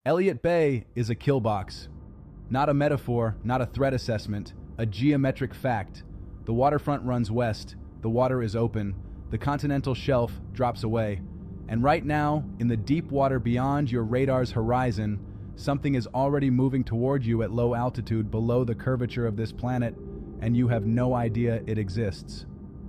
Elliott Bay is a kill box. Not a metaphor, not a threat assessment, a geometric fact. The waterfront runs west, the water is open, the continental shelf drops away, and right now, in the deep water beyond your radar's horizon, something is already moving toward you at low altitude below the curvature of this planet, and you have no idea it exists.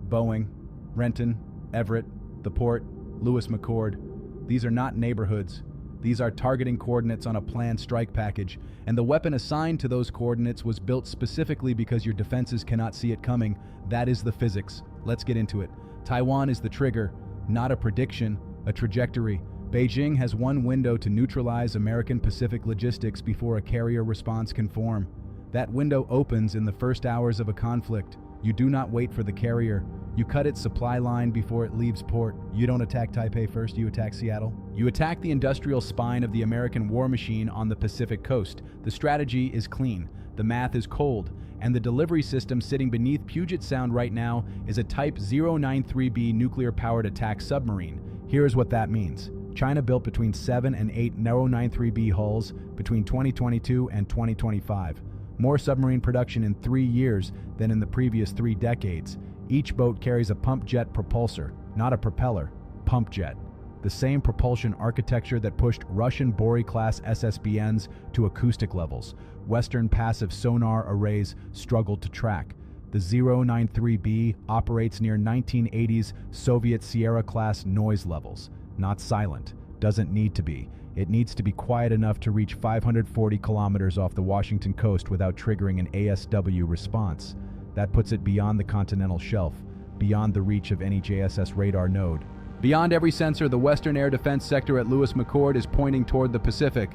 Boeing, Renton, Everett, the port, Lewis-McChord. These are not neighborhoods. These are targeting coordinates on a planned strike package, and the weapon assigned to those coordinates was built specifically because your defenses cannot see it coming. That is the physics. Let's get into it. Taiwan is the trigger, not a prediction, a trajectory. Beijing has one window to neutralize American Pacific logistics before a carrier response can form. That window opens in the first hours of a conflict. You do not wait for the carrier. You cut its supply line before it leaves port. You don't attack Taipei first, you attack Seattle. You attack the industrial spine of the American war machine on the Pacific coast. The strategy is clean, the math is cold, and the delivery system sitting beneath Puget Sound right now is a Type 093B nuclear-powered attack submarine. Here's what that means. China built between 7 and 8 093B hulls between 2022 and 2025. More submarine production in 3 years than in the previous 3 decades. Each boat carries a pump jet propulsor, not a propeller, pump jet. The same propulsion architecture that pushed Russian Bory-class SSBNs to acoustic levels. Western passive sonar arrays struggled to track. The 093B operates near 1980s Soviet Sierra-class noise levels. Not silent, doesn't need to be. It needs to be quiet enough to reach 540 kilometers off the Washington coast without triggering an ASW response. That puts it beyond the continental shelf, beyond the reach of any JSS radar node. Beyond every sensor, the Western Air Defense Sector at Lewis-McChord is pointing toward the Pacific.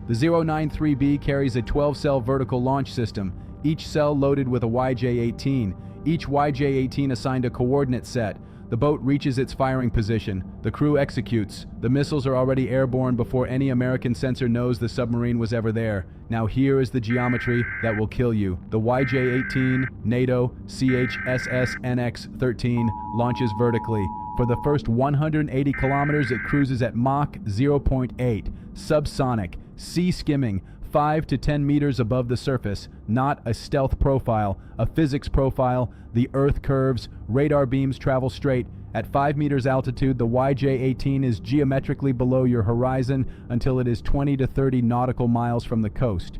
The 093B carries a 12-cell vertical launch system, each cell loaded with a YJ-18, each YJ-18 assigned a coordinate set. The boat reaches its firing position. The crew executes. The missiles are already airborne before any American sensor knows the submarine was ever there. Now here is the geometry that will kill you. The YJ-18 NATO CHSS-NX-13 launches vertically. For the first 180 kilometers, it cruises at Mach 0.8, subsonic, sea skimming, 5 to 10 meters above the surface, not a stealth profile, a physics profile. The Earth curves, radar beams travel straight. At 5 meters altitude, the YJ-18 is geometrically below your horizon until it is 20 to 30 nautical miles from the coast.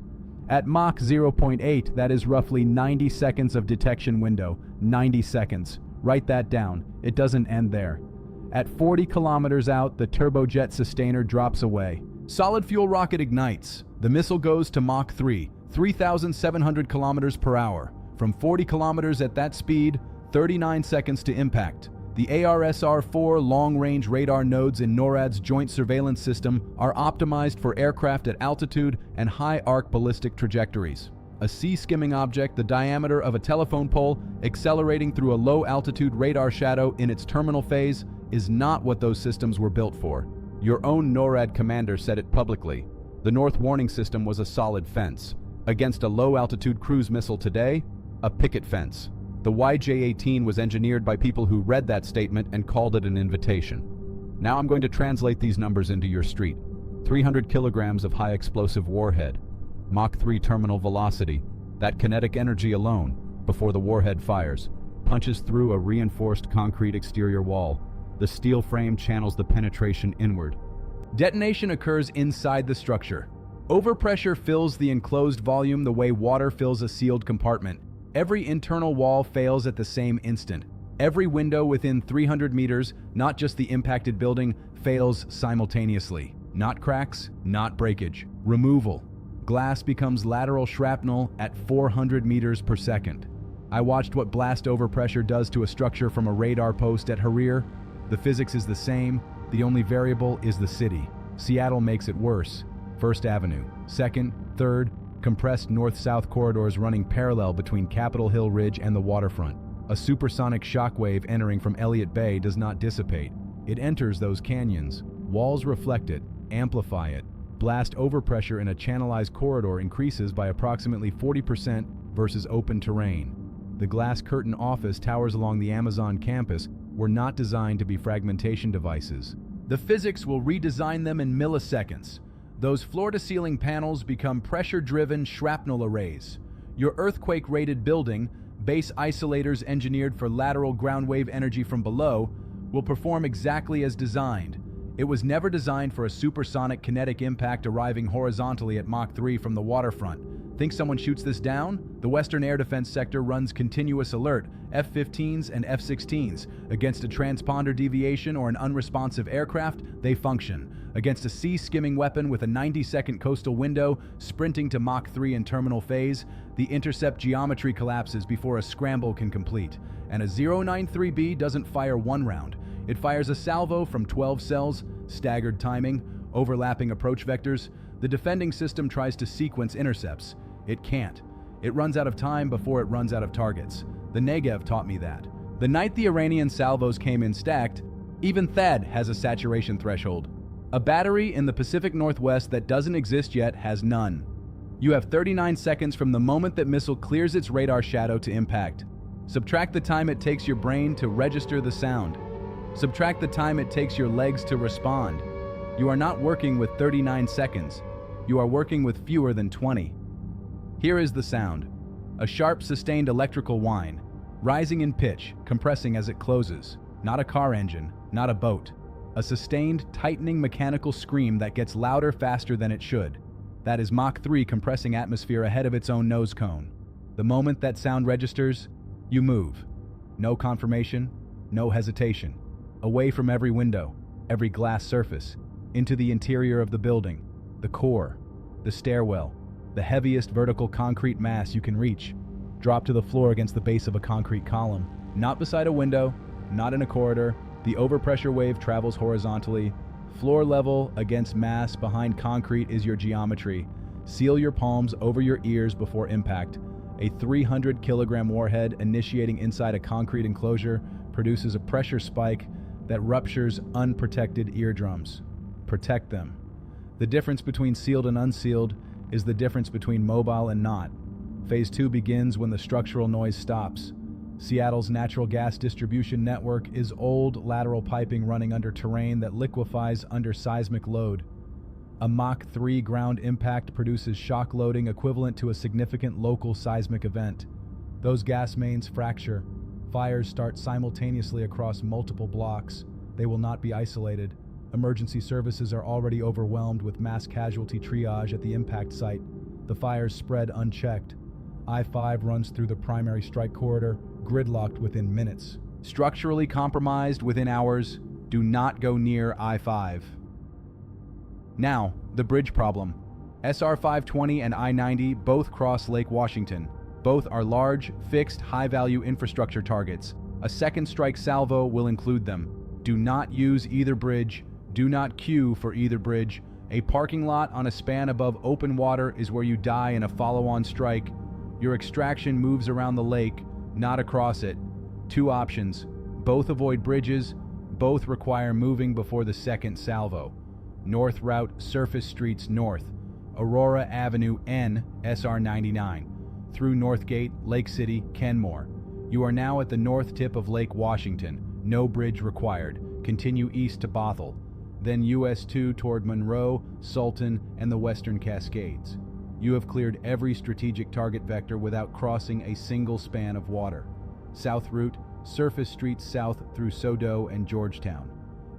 At Mach 0.8, that is roughly 90 seconds of detection window. 90 seconds. Write that down. It doesn't end there. At 40 kilometers out, the turbojet sustainer drops away. Solid fuel rocket ignites. The missile goes to Mach 3, 3,700 kilometers per hour. From 40 kilometers at that speed, 39 seconds to impact. The ARSR-4 long-range radar nodes in NORAD's Joint Surveillance System are optimized for aircraft at altitude and high-arc ballistic trajectories. A sea-skimming object the diameter of a telephone pole accelerating through a low-altitude radar shadow in its terminal phase is not what those systems were built for. Your own NORAD commander said it publicly. The North Warning System was a solid fence. Against a low-altitude cruise missile today, a picket fence. The YJ-18 was engineered by people who read that statement and called it an invitation. Now I'm going to translate these numbers into your street. 300 kilograms of high-explosive warhead. Mach 3 terminal velocity. That kinetic energy alone, before the warhead fires, punches through a reinforced concrete exterior wall. The steel frame channels the penetration inward. Detonation occurs inside the structure. Overpressure fills the enclosed volume the way water fills a sealed compartment. Every internal wall fails at the same instant. Every window within 300 meters, not just the impacted building, fails simultaneously. Not cracks, not breakage. Removal. Glass becomes lateral shrapnel at 400 meters per second. I watched what blast overpressure does to a structure from a radar post at Harrir. The physics is the same, the only variable is the city. Seattle makes it worse. First Avenue, 2nd, 3rd, compressed north-south corridors running parallel between Capitol Hill Ridge and the waterfront. A supersonic shockwave entering from Elliott Bay does not dissipate. It enters those canyons. Walls reflect it, amplify it. Blast overpressure in a channelized corridor increases by approximately 40% versus open terrain. The glass curtain office towers along the Amazon campus were not designed to be fragmentation devices. The physics will redesign them in milliseconds. Those floor-to-ceiling panels become pressure-driven shrapnel arrays. Your earthquake-rated building, base isolators engineered for lateral ground wave energy from below, will perform exactly as designed. It was never designed for a supersonic kinetic impact arriving horizontally at Mach 3 from the waterfront. Think someone shoots this down? The Western Air Defense Sector runs continuous alert, F-15s and F-16s. Against a transponder deviation or an unresponsive aircraft, they function. Against a sea-skimming weapon with a 90-second coastal window, sprinting to Mach 3 in terminal phase, the intercept geometry collapses before a scramble can complete. And a 093B doesn't fire one round. It fires a salvo from 12 cells, staggered timing, overlapping approach vectors. The defending system tries to sequence intercepts. It can't. It runs out of time before it runs out of targets. The Negev taught me that. The night the Iranian salvos came in stacked, even THAAD has a saturation threshold. A battery in the Pacific Northwest that doesn't exist yet has none. You have 39 seconds from the moment that missile clears its radar shadow to impact. Subtract the time it takes your brain to register the sound. Subtract the time it takes your legs to respond. You are not working with 39 seconds. You are working with fewer than 20. Here is the sound. A sharp, sustained electrical whine, rising in pitch, compressing as it closes. Not a car engine, not a boat. A sustained, tightening mechanical scream that gets louder faster than it should. That is Mach 3 compressing atmosphere ahead of its own nose cone. The moment that sound registers, you move. No confirmation, no hesitation. Away from every window, every glass surface, into the interior of the building, the core, the stairwell, the heaviest vertical concrete mass you can reach. Drop to the floor against the base of a concrete column. Not beside a window, not in a corridor. The overpressure wave travels horizontally. Floor level against mass behind concrete is your geometry. Seal your palms over your ears before impact. A 300-kilogram warhead initiating inside a concrete enclosure produces a pressure spike that ruptures unprotected eardrums. Protect them. The difference between sealed and unsealed is the difference between mobile and not. Phase 2 begins when the structural noise stops. Seattle's natural gas distribution network is old lateral piping running under terrain that liquefies under seismic load. A Mach 3 ground impact produces shock loading equivalent to a significant local seismic event. Those gas mains fracture. Fires start simultaneously across multiple blocks. They will not be isolated. Emergency services are already overwhelmed with mass casualty triage at the impact site. The fires spread unchecked. I-5 runs through the primary strike corridor, gridlocked within minutes. Structurally compromised within hours. Do not go near I-5. Now, the bridge problem. SR-520 and I-90 both cross Lake Washington. Both are large, fixed, high-value infrastructure targets. A second strike salvo will include them. Do not use either bridge. Do not queue for either bridge. A parking lot on a span above open water is where you die in a follow-on strike. Your extraction moves around the lake, not across it. Two options. Both avoid bridges. Both require moving before the second salvo. North route, surface streets north. Aurora Avenue N, SR-99. Through Northgate, Lake City, Kenmore. You are now at the north tip of Lake Washington. No bridge required. Continue east to Bothell. Then US 2 toward Monroe, Sultan, and the Western Cascades. You have cleared every strategic target vector without crossing a single span of water. South route, surface streets south through Sodo and Georgetown.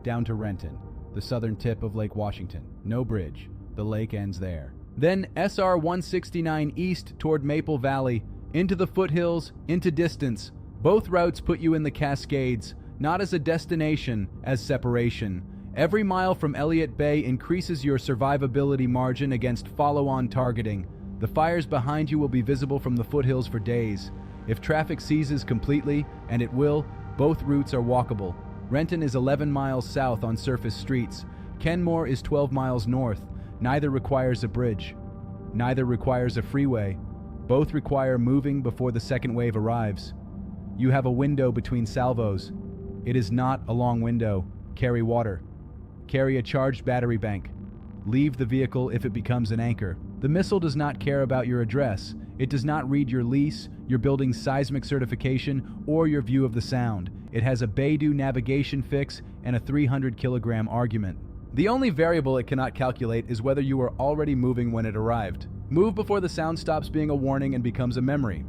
Down to Renton, the southern tip of Lake Washington. No bridge. The lake ends there. Then SR-169 east toward Maple Valley, into the foothills, into distance. Both routes put you in the Cascades, not as a destination, as separation. Every mile from Elliott Bay increases your survivability margin against follow-on targeting. The fires behind you will be visible from the foothills for days. If traffic ceases completely, and it will, both routes are walkable. Renton is 11 miles south on surface streets. Kenmore is 12 miles north. Neither requires a bridge. Neither requires a freeway. Both require moving before the second wave arrives. You have a window between salvos. It is not a long window. Carry water. Carry a charged battery bank. Leave the vehicle if it becomes an anchor. The missile does not care about your address. It does not read your lease, your building's seismic certification, or your view of the sound. It has a Beidou navigation fix and a 300-kilogram argument. The only variable it cannot calculate is whether you were already moving when it arrived. Move before the sound stops being a warning and becomes a memory.